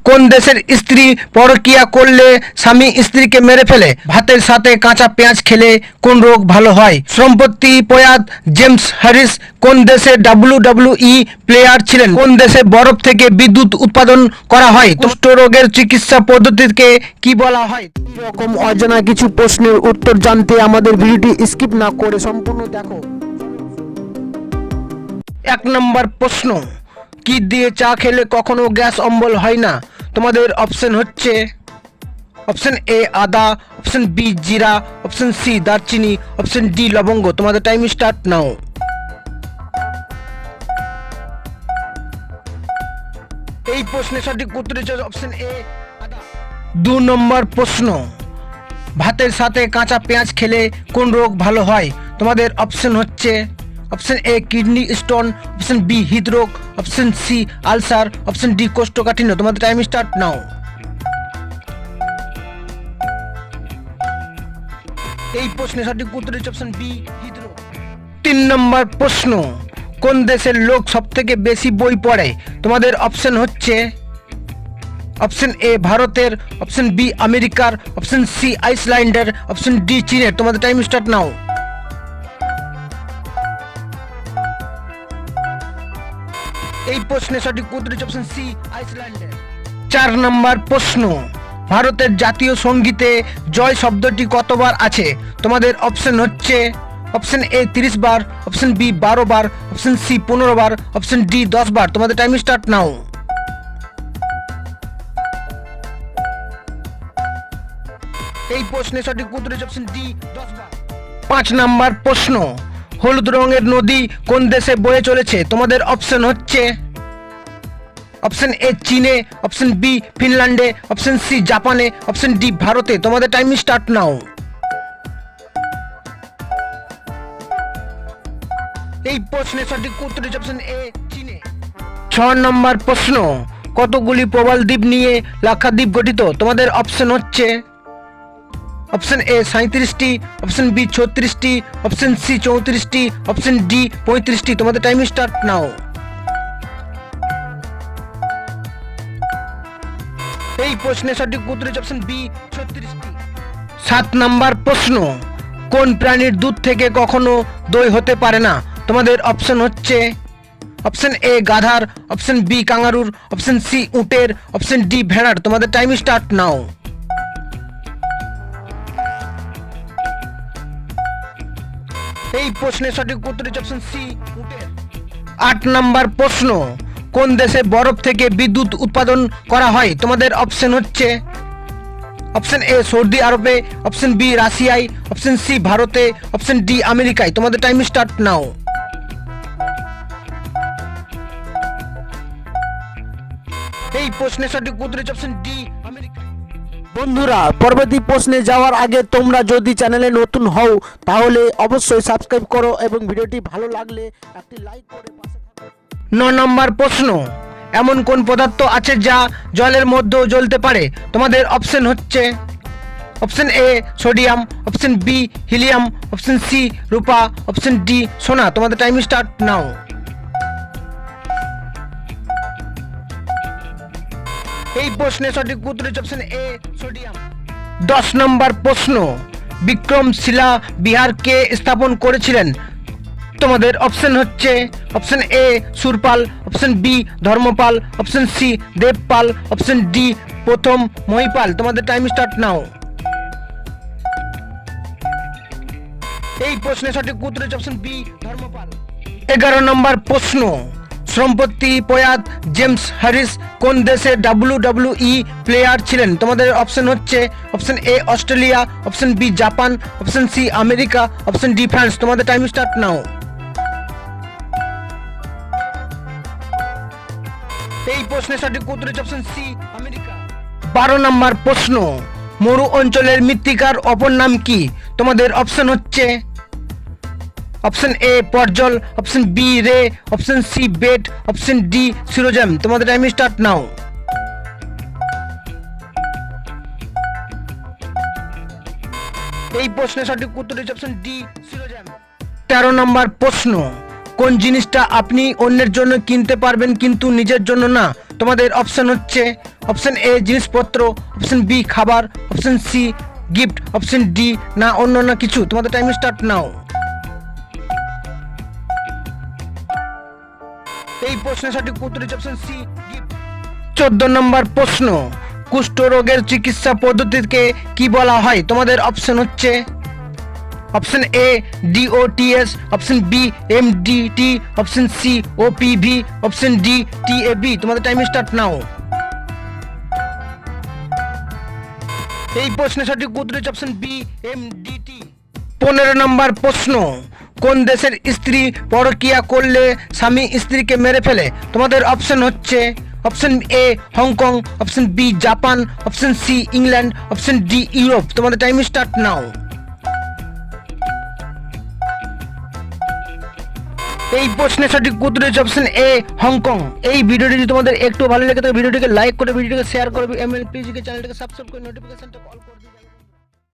কোন দেশের স্ত্রী পরকীয়া করলে স্বামী স্ত্রীকে মেরে ফেলে? ভাতের সাথে কাঁচা পেঁয়াজ খেলে কোন রোগ ভালো হয়? সম্প্রতি প্রয়াত জেমস হ্যারিস কোন দেশের WWE প্লেয়ার ছিলেন? কোন দেশে বরফ থেকে বিদ্যুৎ উৎপাদন করা হয়? কুষ্ঠ রোগের চিকিৎসা পদ্ধতিকে কি বলা হয়? এরকম অজানা কিছু প্রশ্নের উত্তর জানতে আমাদের ভিডিওটি স্কিপ না করে সম্পূর্ণ দেখো। 1 নম্বর প্রশ্ন, কি দিয়ে চা খেলে কখনো গ্যাস অম্বল হয় না? তোমাদের অপশন হচ্ছে অপশন এ আদা, অপশন বি জিরা, অপশন সি দারচিনি, অপশন ডি লবঙ্গ। তোমাদের টাইম স্টার্ট নাও। এই প্রশ্নের সঠিক উত্তর হচ্ছে অপশন এ আদা। 2 নম্বর প্রশ্ন, ভাতের সাথে কাঁচা পেঁয়াজ খেলে কোন রোগ ভালো হয়? তোমাদের অপশন হচ্ছে option A kidney stone, option B হৃদরোগ, option C ulcer, option D কোষ্ঠকাঠিন্য। তোমাদের টাইম স্টার্ট নাও। এই প্রশ্নের সঠিক উত্তর হচ্ছে অপশন বি হৃদরোগ। 3 নম্বর প্রশ্ন, কোন দেশের লোক সবথেকে বেশি বই পড়ে? তোমাদের অপশন হচ্ছে অপশন এ ভারতের, অপশন বি আমেরিকার, অপশন সি আইসল্যান্ডের, অপশন ডি চীনের। তোমাদের টাইম স্টার্ট নাও। এই প্রশ্নের সঠিক উত্তর হচ্ছে অপশন সি আইসল্যান্ডের। 4 নম্বর প্রশ্ন, ভারতের জাতীয় সঙ্গীতে জয় শব্দটি কতবার আছে? তোমাদের অপশন হচ্ছে অপশন এ 30 বার, অপশন বি 12 বার, অপশন সি 15 বার, অপশন ডি 10 বার। তোমাদের টাইম স্টার্ট নাও। এই প্রশ্নের সঠিক উত্তর হচ্ছে অপশন ডি 10 বার। 5 নম্বর প্রশ্ন, হলুদ রঙের নদী কোন দেশে বয়ে চলেছে? তোমাদের অপশন হচ্ছে অপশন এ চীনে, অপশন বি ফিনল্যান্ডে, অপশন সি জাপানে, অপশন ডি ভারতে। তোমাদের টাইম স্টার্ট নাও। এই প্রশ্নের সঠিক উত্তর হচ্ছে অপশন এ চীনে। 6 নম্বর প্রশ্ন, কতগুলি প্রবাল দ্বীপ নিয়ে লাক্ষাদ্বীপ গঠিত? তোমাদের অপশন হচ্ছে অপশন এ 37টি, অপশন বি 36টি, অপশন সি 34টি, অপশন ডি 35টি। তোমাদের টাইম স্টার্ট নাও। এই প্রশ্নের সঠিক উত্তর হচ্ছে অপশন বি 36টি। 7 নম্বর প্রশ্ন, কোন প্রাণীর দুধ থেকে কখনো দই হতে পারে না? তোমাদের অপশন হচ্ছে অপশন এ গাধার, অপশন বি কাঙ্গারুর, অপশন সি উটের, অপশন ডি ভেড়ার। তোমাদের টাইম স্টার্ট নাও। এই প্রশ্নের সঠিক উত্তর হচ্ছে অপশন সি উটের। 8 নম্বর প্রশ্ন, কোন দেশে বরফ থেকে বিদ্যুৎ উৎপাদন করা হয়? তোমাদের অপশন হচ্ছে অপশন এ সৌদি আরবে, অপশন বি রাশিয়ায়, অপশন সি ভারতে, অপশন ডি আমেরিকায়। তোমাদের টাইম স্টার্ট নাও। এই প্রশ্নের সঠিক উত্তর হচ্ছে অপশন ডি আমেরিকা। বন্ধুরা, পরবর্তী প্রশ্নে যাওয়ার আগে তোমরা যদি চ্যানেলে নতুন হও তাহলে অবশ্যই সাবস্ক্রাইব করো এবং ভিডিওটি ভালো লাগলে একটি লাইক করে পাশে থাকো। 9 নম্বর প্রশ্ন, এমন কোন পদার্থ আছে যা জলের মধ্যেও জ্বলতে পারে? তোমাদের অপশন হচ্ছে option A sodium, option B helium, option C রূপা, অপশন ডি সোনা। তোমাদের টাইম স্টার্ট নাও। এই প্রশ্নের সঠিক উত্তর হচ্ছে অপশন এ সোডিয়াম। 10 নম্বর প্রশ্ন, বিক্রমশিলা বিহার কে স্থাপন করেছিলেন? তোমাদের অপশন হচ্ছে option A Surapala, option B Dharmapala, option C Devapala, option D প্রথম মহিপাল। তোমাদের টাইম স্টার্ট নাও। এই প্রশ্নের সঠিক উত্তর হচ্ছে অপশন বি ধর্মপাল। 11 নম্বর প্রশ্ন, সম্প্রতি প্রয়াত জেমস হ্যারিস কোন দেশের WWE প্লেয়ার ছিলেন? তোমাদের অপশন হচ্ছে option A Australia, option B Japan, option C America, option D France. তোমাদের টাইম স্টার্ট নাও। এই প্রশ্নের সঠিক উত্তর হচ্ছে অপশন সি আমেরিকা। 12 নম্বর প্রশ্ন, মরু অঞ্চলের মৃত্তিকার অপর নাম কি? তোমাদের অপশন হচ্ছে option A podzol, option B রে, অপশন সি বেট, অপশন ডি সিরোজাম। তোমাদের টাইম স্টার্ট নাও। এই প্রশ্নের সঠিক উত্তর হচ্ছে অপশন ডি সিরোজাম। 13 নম্বর প্রশ্ন, কোন জিনিসটা আপনি অন্যের জন্য কিনতে পারবেন কিন্তু নিজের জন্য না? তোমাদের অপশন হচ্ছে অপশন এ জিনিসপত্র, অপশন বি খাবার, option C gift, option D না অন্য কিছু। তোমাদের টাইম স্টার্ট নাও। এই প্রশ্নের সঠিক উত্তর হচ্ছে অপশন সি গিফট। 14 নম্বর প্রশ্ন, কুষ্ঠ রোগের চিকিৎসা পদ্ধতিকে কি বলা হয়? তোমাদের অপশন হচ্ছে option A DOTS, option B MDT, option C OPV, option D TAB. তোমাদের টাইম স্টার্ট নাও। এই প্রশ্নের সঠিক উত্তর হচ্ছে অপশন বি এমডিটি। 15 নম্বর প্রশ্ন, কোন দেশের স্ত্রী পরকীয়া করলে স্বামী স্ত্রীকে মেরে ফেলে? তোমাদের অপশন হচ্ছে option A Hong Kong, option B Japan, option C England, option D Europe. তোমাদের টাইম স্টার্ট নাও। এই প্রশ্নের সঠিক উত্তর হচ্ছে অপশন এ হংকং। এই ভিডিওটি যদি তোমাদের একটু ভালো লেগে থাকে ভিডিওটিকে লাইক করে ভিডিওটিকে শেয়ার করবে, এমএলপিজি কে চ্যানেলটাকে সাবস্ক্রাইব করে নোটিফিকেশনটা অল করে দিবে।